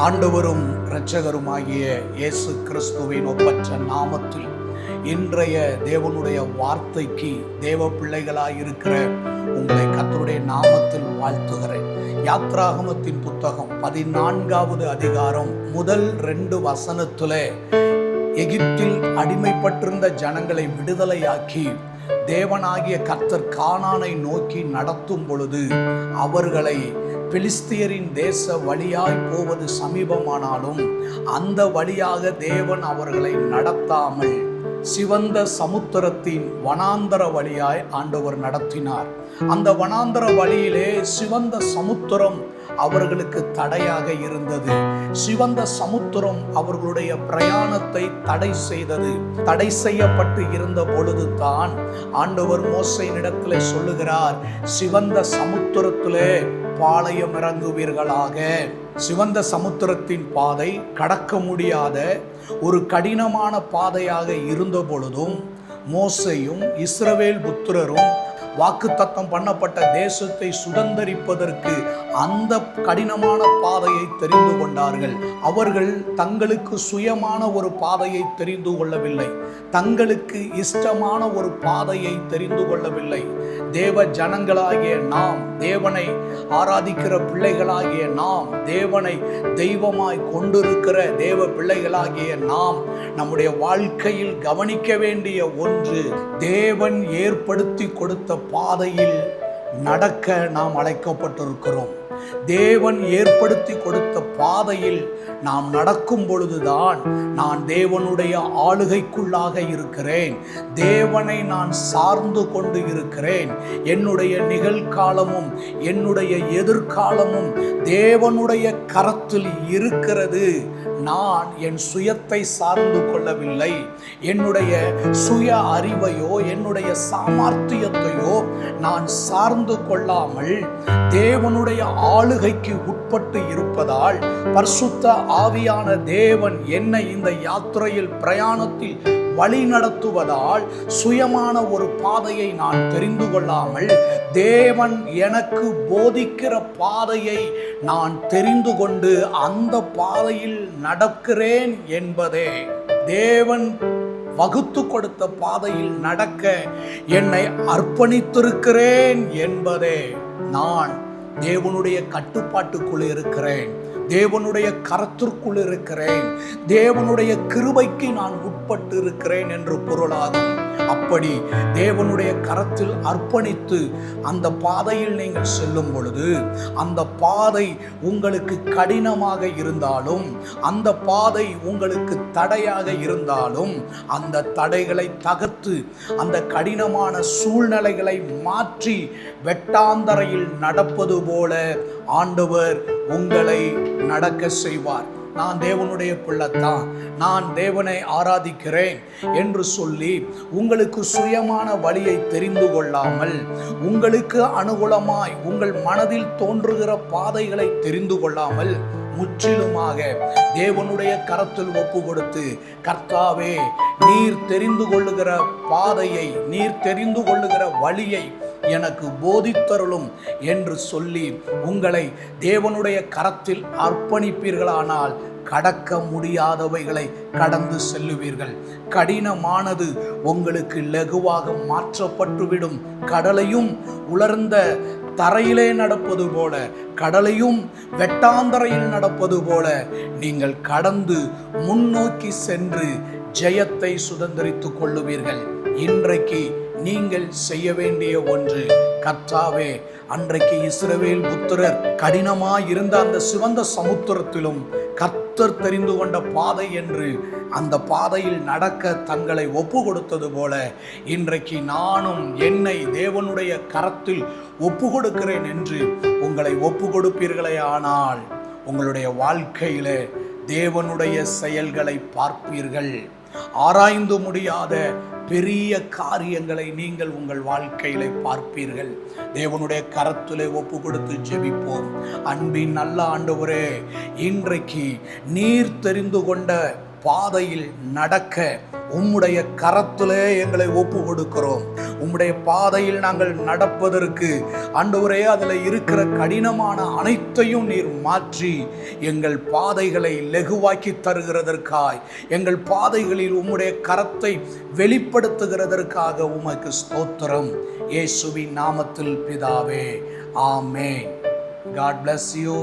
ஆண்டவரும் இரட்சகருமாகிய இயேசு கிறிஸ்துவின் ஒப்பற்ற நாமத்தில் இன்றைய தேவனுடைய வார்த்தைக்கு தேவ பிள்ளைகளாயிருக்கிற உங்களை கர்த்தருடைய நாமத்தில் வாழ்த்துகிறேன். யாத்ராகமத்தின் புத்தகம் 14வது அதிகாரம் முதல் 2 வசனத்திலே எகிப்தில் அடிமைப்பட்டிருந்த ஜனங்களை விடுதலையாக்கி தேவனாகிய கர்த்தர் கானானை நோக்கி நடத்தும் பொழுது அவர்களை பெலிஸ்தியரின் தேச வழியாய் போவது சமீபமானாலும் அந்த வழியாக தேவன் அவர்களை நடத்தாமல் சிவந்த சமுத்திரத்தின் வனாந்தர வழியாய் ஆண்டவர் நடத்தினார். அந்த வனாந்தர வழியிலே சிவந்த சமுத்திரம் அவர்களுக்கு தடையாக இருந்தது. சிவந்த சமுத்திரம் அவர்களுடைய பிரயாணத்தை தடை செய்தது. தடை செய்யப்பட்டு இருந்த பொழுதுதான் ஆண்டவர் மோசேயினிடத்திலே சொல்லுகிறார், சிவந்த சமுத்திரத்திலே பாளையம் இறங்குவீர்களாக. சிவந்த சமுத்திரத்தின் பாதை கடக்க முடியாத ஒரு கடினமான பாதையாக இருந்த பொழுதும் மோசேயும் இஸ்ரவேல் புத்திரரும் வாக்குத்தத்தம் பண்ணப்பட்ட தேசத்தை சுதந்தரிப்பதற்கு அந்த கடினமான பாதையை தெரிந்து கொண்டார்கள். அவர்கள் தங்களுக்கு சுயமான ஒரு பாதையை தெரிந்து கொள்ளவில்லை, தங்களுக்கு இஷ்டமான ஒரு பாதையை தெரிந்து கொள்ளவில்லை. தேவ ஜனங்களாகிய நாம், தேவனை ஆராதிக்கிற பிள்ளைகளாகிய நாம், தேவனை தெய்வமாய் கொண்டிருக்கிற தேவ பிள்ளைகளாகிய நாம் நம்முடைய வாழ்க்கையில் கவனிக்க வேண்டிய ஒன்று, தேவன் ஏற்படுத்தி கொடுத்த பாதையில் நடக்க நாம் அழைக்கப்பட்டிருக்கிறோம். தேவன் ஏற்படுத்தி கொடுத்த பாதையில் நாம் நடக்கும் பொழுதுதான் நான் தேவனுடைய ஆளுகைக்குள்ளாக இருக்கிறேன், தேவனை நான் சார்ந்து கொண்டு இருக்கிறேன். என்னுடைய நிகழ்காலமும் என்னுடைய எதிர்காலமும் தேவனுடைய கரத்தில் இருக்கிறது. நான் என் சுயத்தை சார்ந்து கொள்ளவில்லை, என்னுடைய சுய அறிவையோ என்னுடைய சாமர்த்தியத்தையோ நான் சார்ந்து கொள்ளாமல் தேவனுடைய ஆளுகைக்கு உட்பட்டு இருப்பதால் பரிசுத்த ஆவியான தேவன் என்னை இந்த யாத்திரையில் பிரயாணத்தில் வழி நடத்துவதால் சுயமான ஒரு பாதையை நான் தெரிந்து கொள்ளாமல் தேவன் எனக்கு போதிக்கிற பாதையை நான் தெரிந்து கொண்டு அந்த பாதையில் நடக்கிறேன் என்பதே, தேவன் வகுத்து கொடுத்த பாதையில் நடக்க என்னை அர்ப்பணித்திருக்கிறேன் என்பதே, நான் தேவனுடைய கட்டுப்பாட்டுக்குள் இருக்கிறேன், தேவனுடைய கரத்திற்குள் இருக்கிறேன், தேவனுடைய கிருபைக்கு நான் உட்பட்டு இருக்கிறேன் என்று பொருளாகும். அப்படி தேவனுடைய கரத்தில் அர்ப்பணித்து அந்த பாதையில் நீங்கள் செல்லும் பொழுது, அந்த பாதை உங்களுக்கு கடினமாக இருந்தாலும், அந்த பாதை உங்களுக்கு தடையாக இருந்தாலும், அந்த தடைகளை தகர்த்து அந்த கடினமான சூழ்நிலைகளை மாற்றி வெட்டாந்தரையில் நடப்பது போல ஆண்டவர் உங்களை நடக்க செய்வார். நான் தேவனுடைய பிள்ளைத்தான், நான் தேவனை ஆராதிக்கிறேன் என்று சொல்லி உங்களுக்கு சுயமான வழியை தெரிந்து கொள்ளாமல், உங்களுக்கு அனுகூலமாய் உங்கள் மனதில் தோன்றுகிற பாதைகளை தெரிந்து கொள்ளாமல் முற்றிலுமாக தேவனுடைய கரத்தில் ஒப்பு கொடுத்து, கர்த்தாவே நீர் தெரிந்து கொள்ளுகிற பாதையை, நீர் தெரிந்து கொள்ளுகிற வழியை எனக்கு போதித்தருளும் என்று சொல்லி உங்களை தேவனுடைய கரத்தில் அர்ப்பணிப்பீர்களானால் கடக்க முடியாதவைகளை கடந்து செல்லுவீர்கள். கடினமானது உங்களுக்கு லகுவாக மாற்றப்பட்டுவிடும். கடலையும் உலர்ந்த தரையிலே நடப்பது போல, கடலையும் வெட்டாந்தரையில் நடப்பது போல நீங்கள் கடந்து முன்னோக்கி சென்று ஜெயத்தை சுதந்திரித்துக் கொள்ளுவீர்கள். இன்றைக்கு நீங்கள் செய்ய வேண்டிய ஒன்று, கர்த்தாவே அன்றைக்கு இஸ்ரவேல் புத்திரர் கடினமாய் இருந்த அந்த சிவந்த சமுத்திரத்திலும் கர்த்தர் தெரிந்து கொண்ட பாதை என்று அந்த பாதையில் நடக்க தங்களை ஒப்பு கொடுத்தது போல, இன்றைக்கு நானும் என்னை தேவனுடைய கரத்தில் ஒப்பு கொடுக்கிறேன் என்று உங்களை ஒப்பு கொடுப்பீர்களே ஆனால் உங்களுடைய வாழ்க்கையிலே தேவனுடைய செயல்களை பார்ப்பீர்கள். ஆராய்ந்து முடியாத பெரிய காரியங்களை நீங்கள் உங்கள் வாழ்க்கையிலே பார்ப்பீர்கள். தேவனுடைய கரத்திலே ஒப்பு கொடுத்து ஜெபிப்போம். அன்பின் நல்ல ஆண்டவரே, இன்றைக்கு நீர் தெரிந்து கொண்ட பாதையில் நடக்க உம்முடைய கரத்திலே எங்களை ஒப்பு கொடுக்கிறோம். உம்முடைய பாதையில் நாங்கள் நடப்பதற்கு ஆண்டவரே அதில் இருக்கிற கடினமான அனைத்தையும் நீர் மாற்றி எங்கள் பாதைகளை லெகுவாக்கி தருகிறதற்காய், எங்கள் பாதைகளில் உம்முடைய கரத்தை வெளிப்படுத்துகிறதற்காக உமக்கு ஸ்தோத்திரம். இயேசுவின் நாமத்தில் பிதாவே, ஆமென். God bless you.